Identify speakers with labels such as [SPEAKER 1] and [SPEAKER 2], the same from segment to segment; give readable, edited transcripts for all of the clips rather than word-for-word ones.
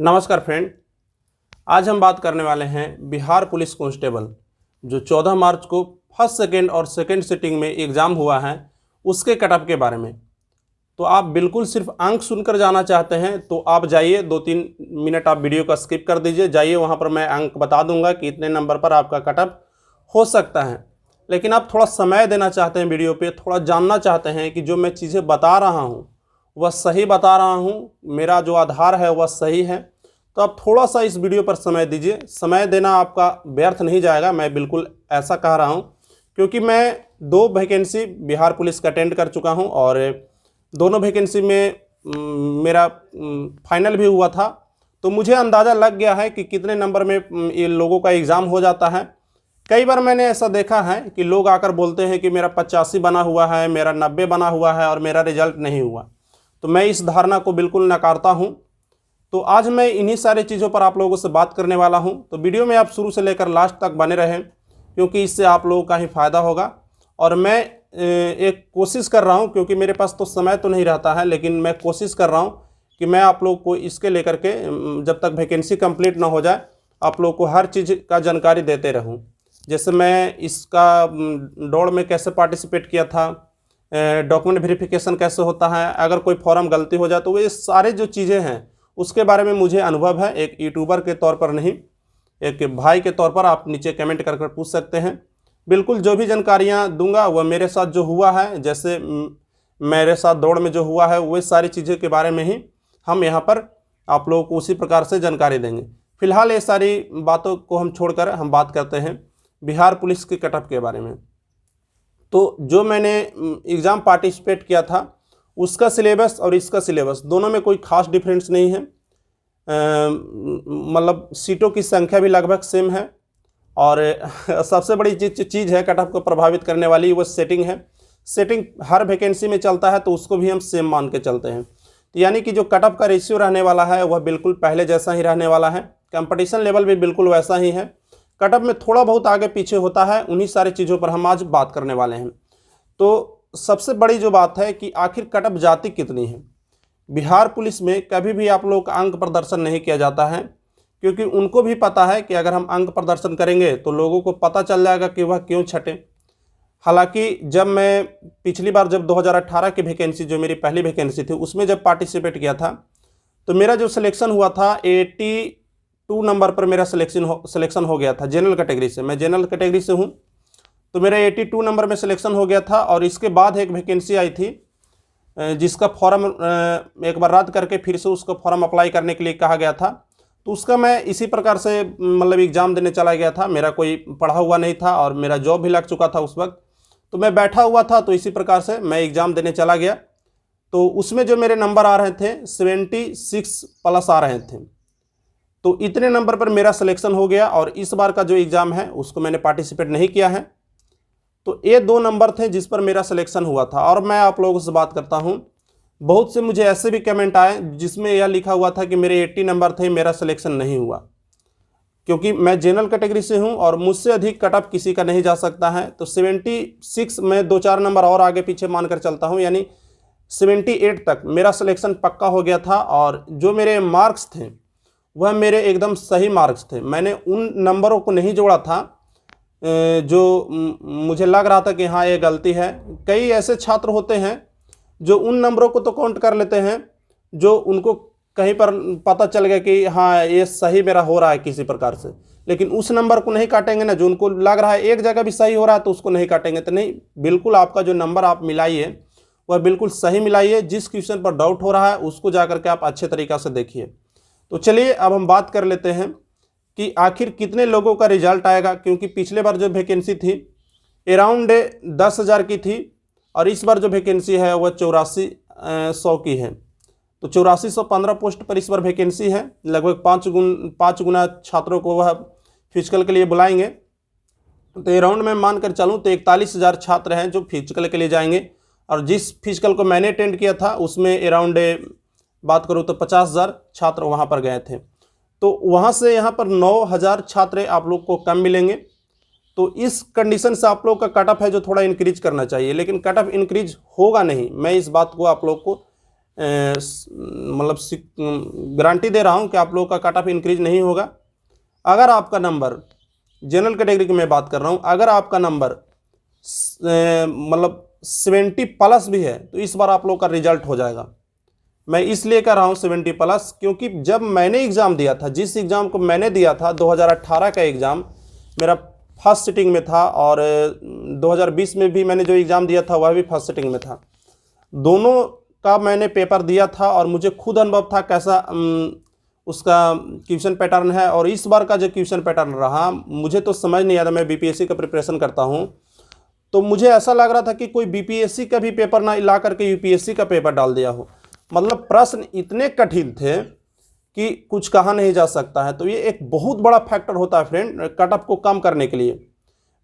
[SPEAKER 1] नमस्कार फ्रेंड। आज हम बात करने वाले हैं बिहार पुलिस कांस्टेबल जो 14 मार्च को फर्स्ट सेकंड और सेकंड सिटिंग में एग्ज़ाम हुआ है उसके कटअप के बारे में। तो आप बिल्कुल सिर्फ अंक सुनकर जाना चाहते हैं तो आप जाइए, 2-3 मिनट आप वीडियो का स्किप कर दीजिए, जाइए वहाँ पर मैं अंक बता दूंगा कि इतने नंबर पर आपका कटअप हो सकता है। लेकिन आप थोड़ा समय देना चाहते हैं वीडियो पे, थोड़ा जानना चाहते हैं कि जो मैं चीज़ें बता रहा हूँ वह सही बता रहा हूँ, मेरा जो आधार है वह सही है, तो आप थोड़ा सा इस वीडियो पर समय दीजिए। समय देना आपका व्यर्थ नहीं जाएगा, मैं बिल्कुल ऐसा कह रहा हूँ क्योंकि मैं 2 वैकेंसी बिहार पुलिस का अटेंड कर चुका हूँ और दोनों वैकेंसी में मेरा फाइनल भी हुआ था। तो मुझे अंदाज़ा लग गया है कि कितने नंबर में ये लोगों का एग्ज़ाम हो जाता है। कई बार मैंने ऐसा देखा है कि लोग आकर बोलते हैं कि मेरा 85 बना हुआ है, मेरा 90 बना हुआ है और मेरा रिजल्ट नहीं हुआ। तो मैं इस धारणा को बिल्कुल नकारता हूँ। तो आज मैं इन्हीं सारी चीज़ों पर आप लोगों से बात करने वाला हूं। तो वीडियो में आप शुरू से लेकर लास्ट तक बने रहें क्योंकि इससे आप लोगों का ही फ़ायदा होगा। और मैं एक कोशिश कर रहा हूं क्योंकि मेरे पास तो समय तो नहीं रहता है, लेकिन मैं कोशिश कर रहा हूं कि मैं आप लोग को इसके लेकर के जब तक वैकेंसी कंप्लीट ना हो जाए आप लोग को हर चीज़ का जानकारी देते रहूँ। जैसे मैं इसका दौड़ में कैसे पार्टिसिपेट किया था, डॉक्यूमेंट वेरिफिकेशन कैसे होता है, अगर कोई फॉर्म गलती हो जाए तो ये सारे जो चीज़ें हैं उसके बारे में मुझे अनुभव है। एक यूट्यूबर के तौर पर नहीं, एक भाई के तौर पर आप नीचे कमेंट कर पूछ सकते हैं। बिल्कुल जो भी जानकारियां दूंगा वह मेरे साथ जो हुआ है, जैसे मेरे साथ दौड़ में जो हुआ है वह सारी चीज़ों के बारे में ही हम यहाँ पर आप लोगों को उसी प्रकार से जानकारी देंगे। फिलहाल ये सारी बातों को हम छोड़कर हम बात करते हैं बिहार पुलिस के कटअप के बारे में। तो जो मैंने एग्ज़ाम पार्टिसिपेट किया था उसका सिलेबस और इसका सिलेबस दोनों में कोई खास डिफरेंस नहीं है। मतलब सीटों की संख्या भी लगभग सेम है और सबसे बड़ी चीज़ है कटअप को प्रभावित करने वाली वो सेटिंग है। सेटिंग हर वैकेंसी में चलता है तो उसको भी हम सेम मान के चलते हैं। तो यानी कि जो कटअप का रेशियो रहने वाला है वह बिल्कुल पहले जैसा ही रहने वाला है। कंपटीशन लेवल भी बिल्कुल वैसा ही है। कटअप में थोड़ा बहुत आगे पीछे होता है, उन्हीं सारी चीज़ों पर हम आज बात करने वाले हैं। तो सबसे बड़ी जो बात है कि आखिर कटअप जाती कितनी है। बिहार पुलिस में कभी भी आप लोग का अंक प्रदर्शन नहीं किया जाता है क्योंकि उनको भी पता है कि अगर हम अंक प्रदर्शन करेंगे तो लोगों को पता चल जाएगा कि वह क्यों छटे। हालांकि जब मैं पिछली बार जब 2018 की वैकेंसी जो मेरी पहली वैकेंसी थी उसमें जब पार्टिसिपेट किया था तो मेरा जो सिलेक्शन हुआ था 82 नंबर पर मेरा सिलेक्शन हो गया था जनरल कैटेगरी से। मैं जनरल कैटेगरी से हूँ तो मेरा 82 नंबर में सिलेक्शन हो गया था। और इसके बाद एक वैकेंसी आई थी जिसका फॉर्म एक बार रद्द करके फिर से उसका फॉर्म अप्लाई करने के लिए कहा गया था। तो उसका मैं इसी प्रकार से मतलब एग्ज़ाम देने चला गया था। मेरा कोई पढ़ा हुआ नहीं था और मेरा जॉब भी लग चुका था उस वक्त, तो मैं बैठा हुआ था। तो इसी प्रकार से मैं एग्ज़ाम देने चला गया। तो उसमें जो मेरे नंबर आ रहे थे 76 प्लस आ रहे थे। तो इतने नंबर पर मेरा सिलेक्शन हो गया और इस बार का जो एग्ज़ाम है उसको मैंने पार्टिसिपेट नहीं किया है। तो ये 2 नंबर थे जिस पर मेरा सिलेक्शन हुआ था। और मैं आप लोगों से बात करता हूँ, बहुत से मुझे ऐसे भी कमेंट आए जिसमें यह लिखा हुआ था कि मेरे 80 नंबर थे, मेरा सिलेक्शन नहीं हुआ। क्योंकि मैं जनरल कैटेगरी से हूँ और मुझसे अधिक कटअप किसी का नहीं जा सकता है। तो 76 में 2-4 नंबर और आगे पीछे मानकर चलता हूँ, यानी 78 तक मेरा सिलेक्शन पक्का हो गया था। और जो मेरे मार्क्स थे वह मेरे एकदम सही मार्क्स थे। मैंने उन नंबरों को नहीं जोड़ा था जो मुझे लग रहा था कि हाँ ये गलती है। कई ऐसे छात्र होते हैं जो उन नंबरों को तो काउंट कर लेते हैं जो उनको कहीं पर पता चल गया कि हाँ ये सही मेरा हो रहा है किसी प्रकार से, लेकिन उस नंबर को नहीं काटेंगे ना। जो उनको लग रहा है एक जगह भी सही हो रहा है तो उसको नहीं काटेंगे। तो नहीं, बिल्कुल आपका जो नंबर आप मिलाइए वह बिल्कुल सही मिलाइए। जिस क्वेश्चन पर डाउट हो रहा है उसको जा करके आप अच्छे तरीक़ा से देखिए। तो चलिए अब हम बात कर लेते हैं कि आखिर कितने लोगों का रिजल्ट आएगा। क्योंकि पिछले बार जो वैकेंसी थी अराउंड 10,000 की थी और इस बार जो वैकेंसी है वह 8400 की है। तो 8415 पोस्ट पर इस बार वैकेंसी है। लगभग 5 गुना छात्रों को वह फिजिकल के लिए बुलाएंगे। तो अराउंड मैं मानकर चलूँ तो 41,000 छात्र हैं जो फिजिकल के लिए जाएंगे। और जिस फिजिकल को मैंने अटेंड किया था उसमें अराउंड बात करूँ तो 50,000 छात्र वहाँ पर गए थे। तो वहाँ से यहाँ पर 9,000 छात्र आप लोग को कम मिलेंगे। तो इस कंडीशन से आप लोग का कटअप है जो थोड़ा इंक्रीज करना चाहिए, लेकिन कटअप इंक्रीज होगा नहीं। मैं इस बात को आप लोग को मतलब गारंटी दे रहा हूँ कि आप लोगों का कट ऑफ इंक्रीज नहीं होगा। अगर आपका नंबर, जनरल कैटेगरी की मैं बात कर रहा हूँ, अगर आपका नंबर मतलब 70 प्लस भी है तो इस बार आप लोग का रिजल्ट हो जाएगा। मैं इसलिए कर रहा हूँ 70 प्लस, क्योंकि जब मैंने एग्ज़ाम दिया था, जिस एग्ज़ाम को मैंने दिया था 2018 का एग्ज़ाम मेरा फर्स्ट सिटिंग में था, और 2020 में भी मैंने जो एग्ज़ाम दिया था वह भी फर्स्ट सिटिंग में था। दोनों का मैंने पेपर दिया था और मुझे खुद अनुभव था कैसा उसका क्वेश्चन पैटर्न है। और इस बार का जो क्वेश्चन पैटर्न रहा मुझे तो समझ नहीं आता, मैं बीपीएससी का प्रिपरेशन करता हूँ, तो मुझे ऐसा लग रहा था कि कोई बीपीएससी का भी पेपर ना ला करके यूपीएससी का पेपर डाल दिया हो। मतलब प्रश्न इतने कठिन थे कि कुछ कहा नहीं जा सकता है। तो ये एक बहुत बड़ा फैक्टर होता है फ्रेंड कट ऑफ को कम करने के लिए।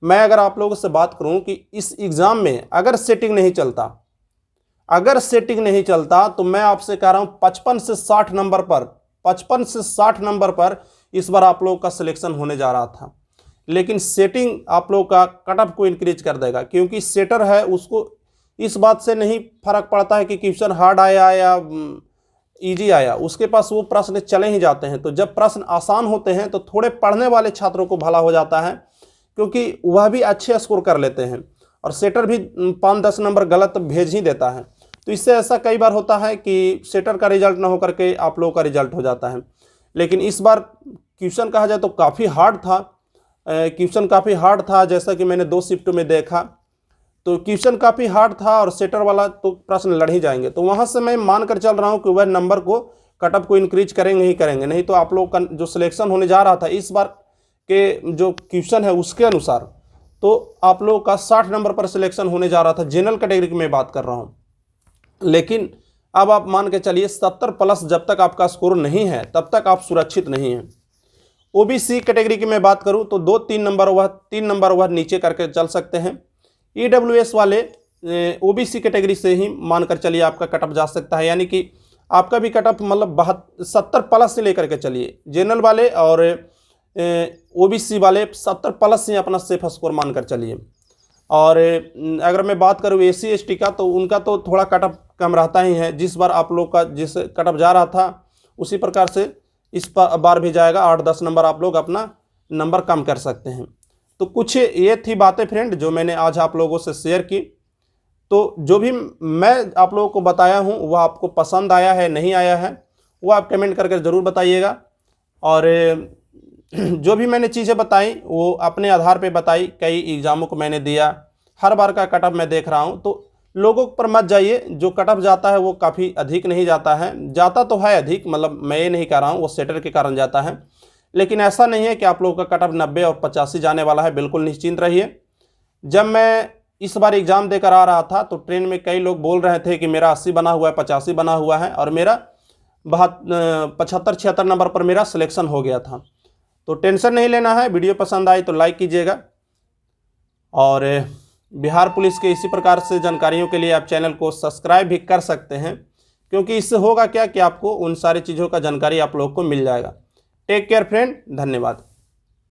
[SPEAKER 1] मैं अगर आप लोगों से बात करूं कि इस एग्ज़ाम में अगर सेटिंग नहीं चलता तो मैं आपसे कह रहा हूं 55 से 60 नंबर पर इस बार आप लोगों का सिलेक्शन होने जा रहा था। लेकिन सेटिंग आप लोगों का कट ऑफ को इंक्रीज कर देगा, क्योंकि सेटर है उसको इस बात से नहीं फर्क पड़ता है कि क्वेश्चन हार्ड आया या इजी आया, उसके पास वो प्रश्न चले ही जाते हैं। तो जब प्रश्न आसान होते हैं तो थोड़े पढ़ने वाले छात्रों को भला हो जाता है, क्योंकि वह भी अच्छे स्कोर कर लेते हैं, और सेटर भी 5-10 नंबर गलत भेज ही देता है। तो इससे ऐसा कई बार होता है कि सेटर का रिजल्ट ना होकर के आप लोगों का रिजल्ट हो जाता है। लेकिन इस बार क्वेश्चन कहा जाए तो काफ़ी हार्ड था, जैसा कि मैंने 2 शिफ्टों में देखा, तो क्वेश्चन काफ़ी हार्ड था और सेटर वाला तो प्रश्न लड़ ही जाएंगे। तो वहाँ से मैं मान कर चल रहा हूँ कि वह नंबर को कट ऑफ को इंक्रीज करेंगे ही करेंगे, नहीं तो आप लोग का जो सिलेक्शन होने जा रहा था इस बार के जो क्वेश्चन है उसके अनुसार तो आप लोगों का 60 नंबर पर सिलेक्शन होने जा रहा था। जनरल कैटेगरी की मैं बात कर रहा हूँ। लेकिन अब आप मान के चलिए 70 प्लस जब तक आपका स्कोर नहीं है तब तक आप सुरक्षित नहीं हैं। ओबीसी कैटेगरी की मैं बात करूं तो 3 नंबर वह नीचे करके चल सकते हैं। ईडब्ल्यूएस वाले ओबीसी कैटेगरी से ही मानकर चलिए आपका कट ऑफ जा सकता है, यानी कि आपका भी कट ऑफ मतलब 70 प्लस से लेकर के चलिए। जनरल वाले और ओबीसी वाले 70 प्लस से अपना सेफ स्कोर मानकर चलिए। और अगर मैं बात करूँ एससी एसटी का तो उनका तो थोड़ा कट ऑफ कम रहता ही है। जिस बार आप लोग का जिस कट ऑफ जा रहा था उसी प्रकार से इस बार भी जाएगा। 8-10 नंबर आप लोग अपना नंबर कम कर सकते हैं। तो कुछ ये थी बातें फ्रेंड जो मैंने आज आप लोगों से शेयर की। तो जो भी मैं आप लोगों को बताया हूँ वह आपको पसंद आया है नहीं आया है वो आप कमेंट करके ज़रूर बताइएगा। और जो भी मैंने चीज़ें बताई वो अपने आधार पे बताई। कई एग्ज़ामों को मैंने दिया, हर बार का कट ऑफ मैं देख रहा हूँ। तो लोगों पर मत जाइए, जो कट ऑफ जाता है वो काफ़ी अधिक नहीं जाता है, जाता तो है अधिक, मतलब मैं ये नहीं कह रहा हूँ, वो सेटर के कारण जाता है। लेकिन ऐसा नहीं है कि आप लोगों का कट ऑफ 90 और 85 जाने वाला है, बिल्कुल निश्चिंत रहिए। जब मैं इस बार एग्ज़ाम देकर आ रहा था तो ट्रेन में कई लोग बोल रहे थे कि मेरा 80 बना हुआ है, 85 बना हुआ है, और मेरा 75-76 नंबर पर मेरा सिलेक्शन हो गया था। तो टेंशन नहीं लेना है। वीडियो पसंद आई तो लाइक कीजिएगा, और बिहार पुलिस के इसी प्रकार से जानकारियों के लिए आप चैनल को सब्सक्राइब भी कर सकते हैं, क्योंकि इससे होगा क्या कि आपको उन सारी चीज़ों का जानकारी आप लोग को मिल जाएगा। टेक केयर फ्रेंड, धन्यवाद।